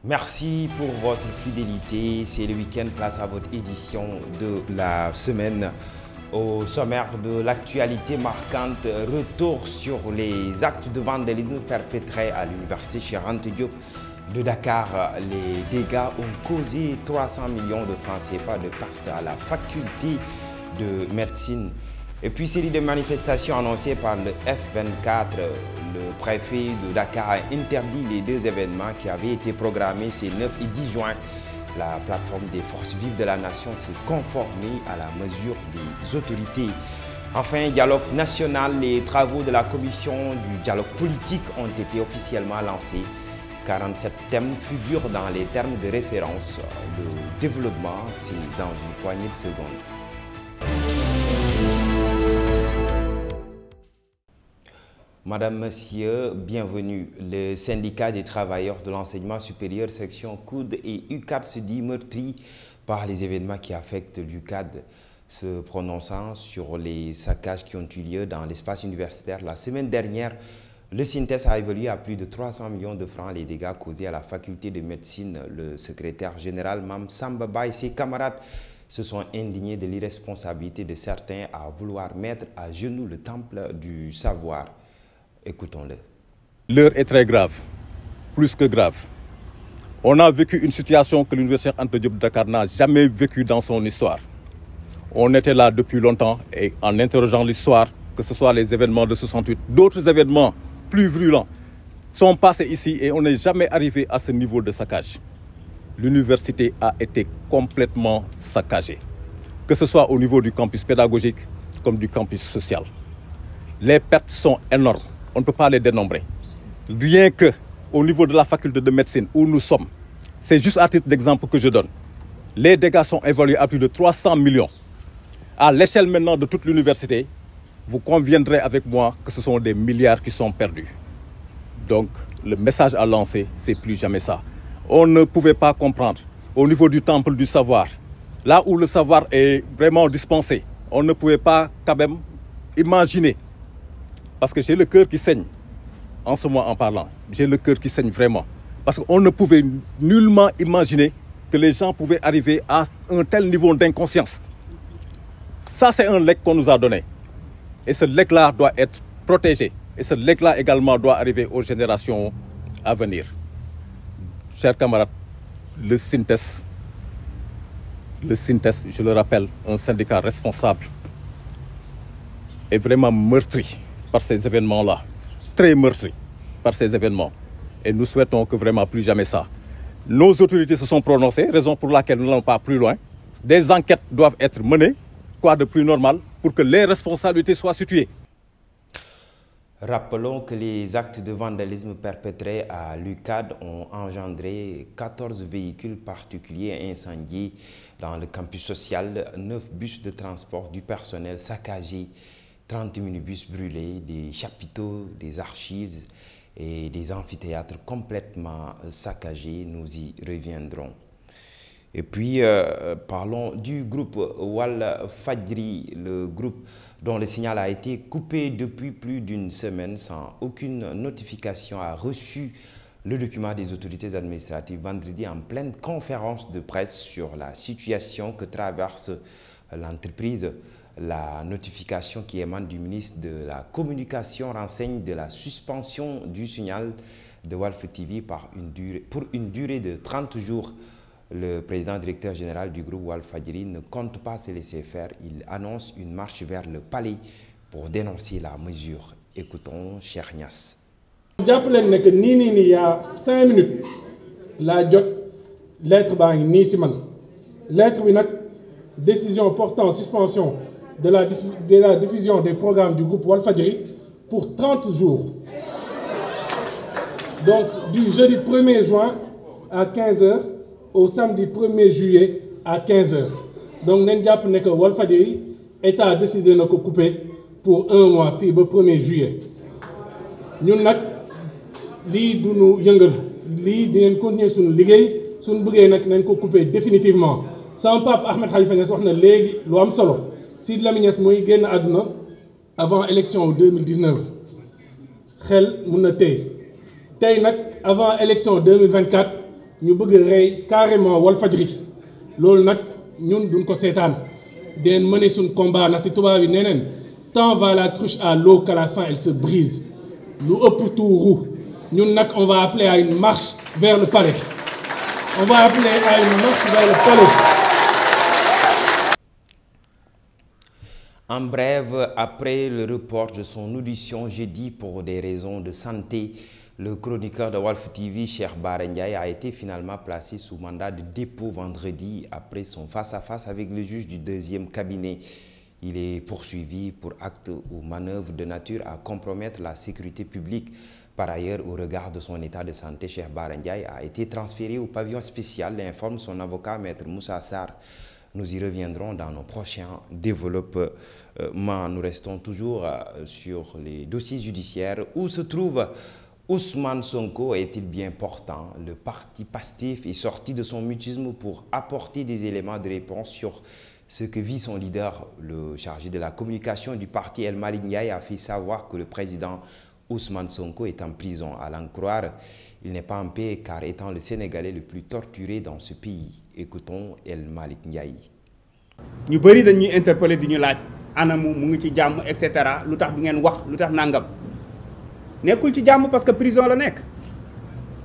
Merci pour votre fidélité. C'est le week-end, place à votre édition de la semaine. Au sommaire de l'actualité marquante, retour sur les actes de vandalisme perpétrés à l'université Cheikh Anta Diop de Dakar. Les dégâts ont causé 300 millions de francs CFA de perte à la faculté de médecine. Et puis, série de manifestations annoncées par le F24, le préfet de Dakar a interdit les deux événements qui avaient été programmés ces 9 et 10 juin. La plateforme des forces vives de la nation s'est conformée à la mesure des autorités. Enfin, dialogue national, les travaux de la commission du dialogue politique ont été officiellement lancés. 47 thèmes figurent dans les termes de référence. Le développement, c'est dans une poignée de secondes. Madame, Monsieur, bienvenue. Le syndicat des travailleurs de l'enseignement supérieur, section COUD et UCAD se dit meurtri par les événements qui affectent l'UCAD, se prononçant sur les saccages qui ont eu lieu dans l'espace universitaire. La semaine dernière, le SYNTES a évalué à plus de 300 millions de francs les dégâts causés à la faculté de médecine. Le secrétaire général Mam Samba Ba et ses camarades se sont indignés de l'irresponsabilité de certains à vouloir mettre à genoux le temple du savoir. Écoutons-le. L'heure est très grave, plus que grave. On a vécu une situation que l'université Anta Diop de Dakar n'a jamais vécue dans son histoire. On était là depuis longtemps et en interrogeant l'histoire, que ce soit les événements de 68, d'autres événements plus virulents sont passés ici et on n'est jamais arrivé à ce niveau de saccage. L'université a été complètement saccagée, que ce soit au niveau du campus pédagogique comme du campus social. Les pertes sont énormes. On ne peut pas les dénombrer. Rien qu'au niveau de la faculté de médecine où nous sommes, c'est juste à titre d'exemple que je donne. Les dégâts sont évalués à plus de 300 millions. À l'échelle maintenant de toute l'université, vous conviendrez avec moi que ce sont des milliards qui sont perdus. Donc, le message à lancer, c'est plus jamais ça. On ne pouvait pas comprendre au niveau du temple du savoir, là où le savoir est vraiment dispensé, on ne pouvait pas quand même imaginer. Parce que j'ai le cœur qui saigne en ce moment en parlant. J'ai le cœur qui saigne vraiment. Parce qu'on ne pouvait nullement imaginer que les gens pouvaient arriver à un tel niveau d'inconscience. Ça, c'est un legs qu'on nous a donné. Et ce legs-là doit être protégé. Et ce legs-là également doit arriver aux générations à venir. Chers camarades, le SYNTES, je le rappelle, un syndicat responsable, est vraiment meurtri par ces événements-là, très meurtri par ces événements. Et nous souhaitons que vraiment plus jamais ça. Nos autorités se sont prononcées, raison pour laquelle nous n'allons pas plus loin. Des enquêtes doivent être menées, quoi de plus normal, pour que les responsabilités soient situées. Rappelons que les actes de vandalisme perpétrés à l'UCAD ont engendré 14 véhicules particuliers incendiés dans le campus social, 9 bus de transport du personnel saccagés, 30 minibus brûlés, des chapiteaux, des archives et des amphithéâtres complètement saccagés. Nous y reviendrons. Et puis, parlons du groupe Walfadjri, le groupe dont le signal a été coupé depuis plus d'une semaine sans aucune notification, a reçu le document des autorités administratives vendredi en pleine conférence de presse sur la situation que traverse l'entreprise. La notification qui émane du ministre de la Communication renseigne de la suspension du signal de Walf TV pour une durée de 30 jours. Le président directeur général du groupe Walfadjri ne compte pas se laisser faire. Il annonce une marche vers le palais pour dénoncer la mesure. Écoutons Cheikh Niass. J'appelle que il y a 5 minutes la lettre baa ngi nii si man lettre bi nag décision portant suspension de la diffusion des programmes du groupe Walfadjri pour 30 jours. Donc du jeudi 1er juin à 15 h au samedi 1er juillet à 15 h. Donc nañ jàpp ne que Walfadjri état a décidé de couper pour 1 mois fii ba 1er juillet. Ñun nag lii du ñu yëngal lii di ngeen continuer suñu liggéey suñu bëggee nag nañ ko couper définitivement. Sama papa Ahmed Khalifa Niass wax na léegi lu am solo. Sidy Lamine Niass mooy génn àdduna avant élection 2019 xel mun na tey nag avant élection 2024 ñu bëgg rey carrément Walfadjri loolu nag ñun duñ ko seetaan den mener suñ combat ndaxte tubaab yi nee neen tant va la cruche à l'eau qu'à la fin elle se brise lu ëpp tuuru ñun nag on va appeler à une marche vers le palais. On va appeler à une marche vers le palais. En bref, après le report de son audition jeudi pour des raisons de santé, le chroniqueur de Walf TV, Cheikh Bara Ndiaye, a été finalement placé sous mandat de dépôt vendredi après son face-à-face avec le juge du deuxième cabinet. Il est poursuivi pour acte ou manœuvre de nature à compromettre la sécurité publique. Par ailleurs, au regard de son état de santé, Cheikh Bara Ndiaye a été transféré au pavillon spécial, l'informe son avocat, Maître Moussa Sarr. Nous y reviendrons dans nos prochains développements. Nous restons toujours sur les dossiers judiciaires. Où se trouve Ousmane Sonko? Est-il bien portant? Le parti Pastef est sorti de son mutisme pour apporter des éléments de réponse sur ce que vit son leader. Le chargé de la communication du parti, El Malick Ndiaye, a fait savoir que le président Ousmane Sonko est en prison. À l'en croire, il n'est pas en paix car étant le Sénégalais le plus torturé dans ce pays. Écoutons El Malick Ndiaye. Ñu bari dañuy interpeller di ñu laaj anamu mu ngi ci jàmm et cetera lu tax bi ngeen wax lu tax nangam nekkul ci jàmm parce que prison la nekk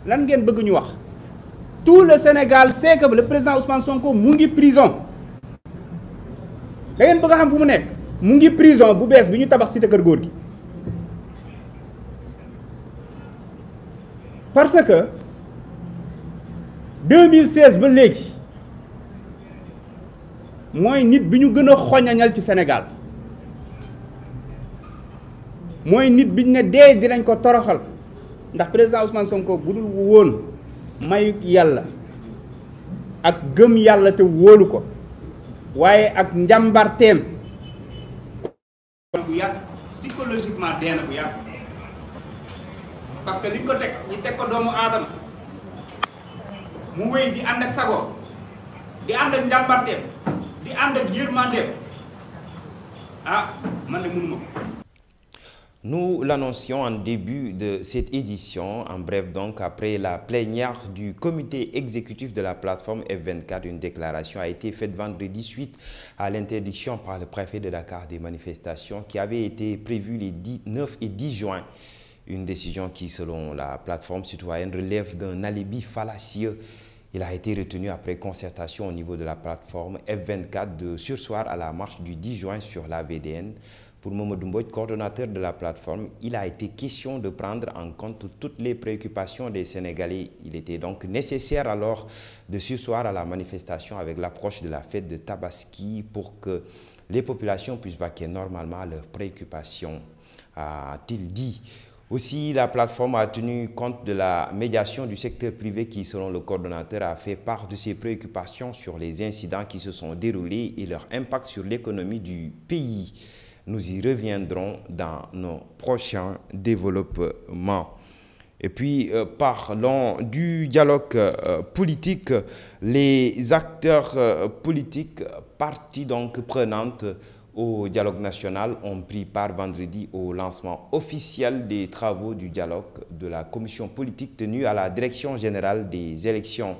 lan ngeen bëgg ñu wax tout le Sénégal sait que le président Ousmane Sonko mu ngi prison da ngeen bëgg a xam fu mu nekk mu ngi prison bu bees bi ñu tabax cité kër góor gi parce que 2016 ba léegi mooy nit bi ñu gën a xoñañal ci Sénégal mooy nit bi ñu ne dee dinañ ko toroxal ndax président Ousmane Sonko bu dul woon mayu yàlla ak gëm yàlla te wóolu ko waaye ak njàmbarteem bu yàgg psychologiquement dee na bu yàgg parce que liñ ko teg ñi teg ko doomu aadama mu wéy di ànd ak sago di ànd ak njàmbarteem di ànd ak yërmandeem ah man de mënuma ko. Nous l'annoncions en début de cette édition. En bref, donc, après la plénière du comité exécutif de la plateforme F24, une déclaration a été faite vendredi suite à l'interdiction par le préfet de Dakar des manifestations qui avaient été prévues les 9 et 10 juin. Une décision qui, selon la plateforme citoyenne, relève d'un alibi fallacieux. Il a été retenu après concertation au niveau de la plateforme F24 de surseoir à la marche du 10 juin sur la VDN. Pour Mamadou Mbodj, coordonnateur de la plateforme, il a été question de prendre en compte toutes les préoccupations des Sénégalais. Il était donc nécessaire alors de surseoir à la manifestation avec l'approche de la fête de Tabaski pour que les populations puissent vaquer normalement à leurs préoccupations, a-t-il dit. Aussi, la plateforme a tenu compte de la médiation du secteur privé qui, selon le coordonnateur, a fait part de ses préoccupations sur les incidents qui se sont déroulés et leur impact sur l'économie du pays. Nous y reviendrons dans nos prochains développements. Et puis, parlons du dialogue politique. Les acteurs politiques, parties donc prenantes au dialogue national, ont pris part vendredi au lancement officiel des travaux du dialogue de la commission politique tenue à la direction générale des élections.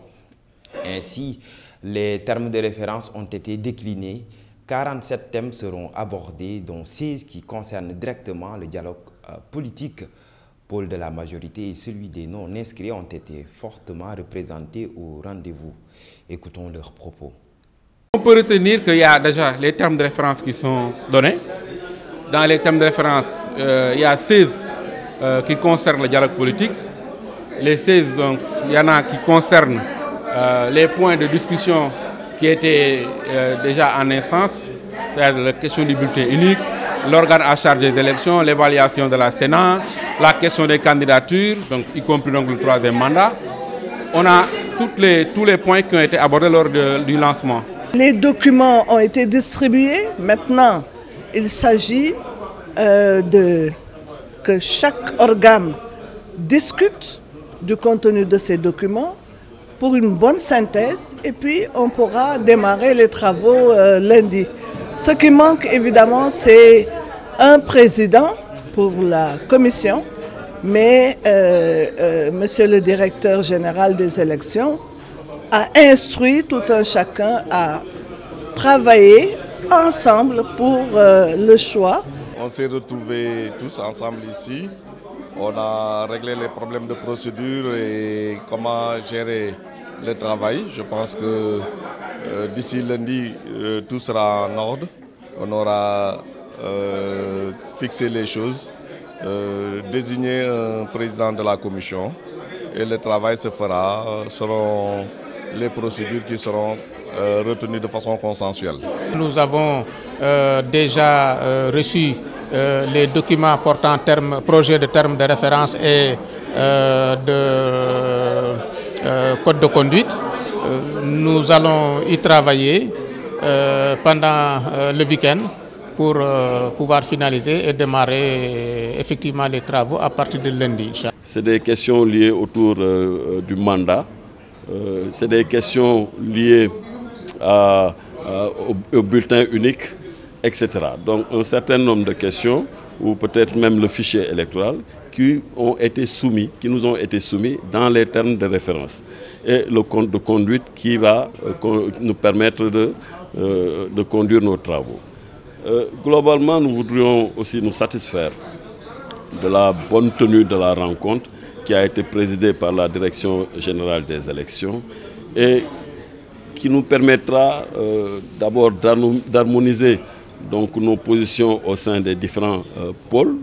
Ainsi, les termes de référence ont été déclinés. 47 thèmes seront abordés, dont 16 qui concernent directement le dialogue politique. Pôle de la majorité et celui des non-inscrits ont été fortement représentés au rendez-vous. Écoutons leurs propos. On peut retenir qu'il y a déjà les termes de référence qui sont donnés. Dans les termes de référence, il y a 16 qui concernent le dialogue politique. Les 16, donc, il y en a qui concernent les points de discussion qui étaient déjà en instance, c'est-à-dire la question du bulletin unique, l'organe à charge des élections, l'évaluation de la Sénat, la question des candidatures, donc, y compris donc, le troisième mandat. On a tous les points qui ont été abordés lors du lancement. Les documents ont été distribués. Maintenant, il s'agit que chaque organe discute du contenu de ces documents pour une bonne synthèse et puis on pourra démarrer les travaux lundi. Ce qui manque évidemment, c'est un président pour la commission Mais Monsieur le directeur général des élections a instruit tout un chacun à travailler ensemble pour le choix. On s'est retrouvés tous ensemble ici. On a réglé les problèmes de procédure et comment gérer le travail. Je pense que d'ici lundi, tout sera en ordre. On aura fixé les choses, désigné un président de la commission et le travail se fera selon les procédures qui seront retenues de façon consensuelle. Nous avons déjà reçu les documents portant projet de termes de référence et de code de conduite. Nous allons y travailler pendant le week-end pour pouvoir finaliser et démarrer effectivement les travaux à partir de lundi. C'est des questions liées autour du mandat, c'est des questions liées au bulletin unique, etc. Donc un certain nombre de questions, ou peut-être même le fichier électoral, qui nous ont été soumis dans les termes de référence. Et le compte de conduite qui va nous permettre de conduire nos travaux. Globalement, nous voudrions aussi nous satisfaire de la bonne tenue de la rencontre qui a été présidée par la Direction générale des élections et qui nous permettra d'abord d'harmoniser donc nos positions au sein des différents pôles.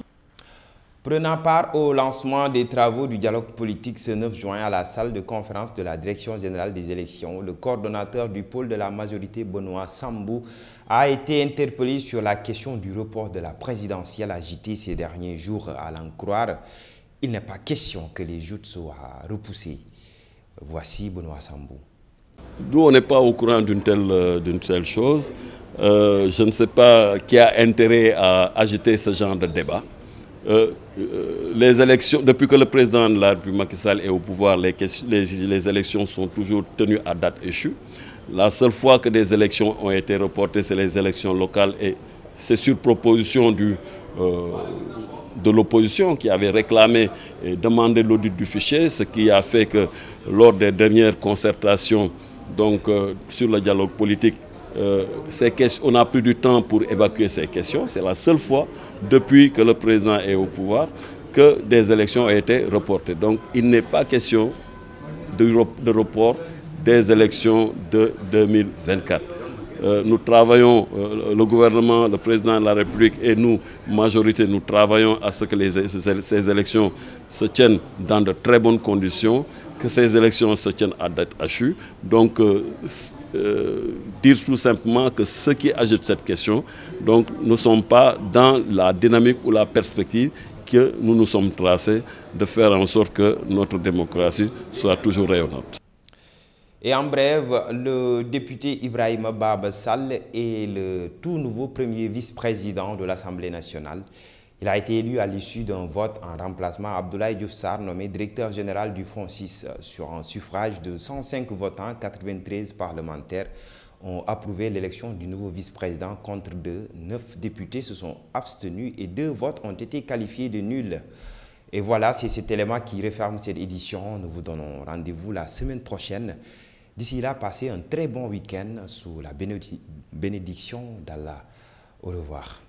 Prenant part au lancement des travaux du dialogue politique ce 9 juin à la salle de conférence de la Direction générale des élections, le coordonnateur du pôle de la majorité, Benoît Sambou, a été interpellé sur la question du report de la présidentielle agitée ces derniers jours. À l'en croire, il n'est pas question que les joutes soient repoussées. Voici Benoît Sambou. Nous, on n'est pas au courant d'une telle chose. Je ne sais pas qui a intérêt à agiter ce genre de débat. Les élections, depuis que le président de la République Macky Sall est au pouvoir, les élections sont toujours tenues à date échue. La seule fois que des élections ont été reportées, c'est les élections locales et c'est sur proposition de l'opposition qui avait réclamé et demandé l'audit du fichier, ce qui a fait que lors des dernières concertations donc, sur le dialogue politique, on a pris du temps pour évacuer ces questions. C'est la seule fois depuis que le président est au pouvoir que des élections ont été reportées. Donc il n'est pas question de report des élections de 2024. Nous travaillons, le gouvernement, le président de la République et nous, majorité, nous travaillons à ce que ces élections se tiennent dans de très bonnes conditions, que ces élections se tiennent à date échue. Donc, dire tout simplement que ceux qui agitent cette question, donc, ne sont pas dans la dynamique ou la perspective que nous nous sommes tracés de faire en sorte que notre démocratie soit toujours rayonnante. Et en bref, le député Ibrahima Baba Sall est le tout nouveau premier vice-président de l'Assemblée nationale. Il a été élu à l'issue d'un vote en remplacement à Abdoulaye Diouf Sarr, nommé directeur général du FONSIS. Sur un suffrage de 105 votants, 93 parlementaires ont approuvé l'élection du nouveau vice-président contre 9 députés se sont abstenus et 2 votes ont été qualifiés de nuls. Et voilà, c'est cet élément qui referme cette édition. Nous vous donnons rendez-vous la semaine prochaine. D'ici là, passez un très bon week-end sous la bénédiction d'Allah. Au revoir.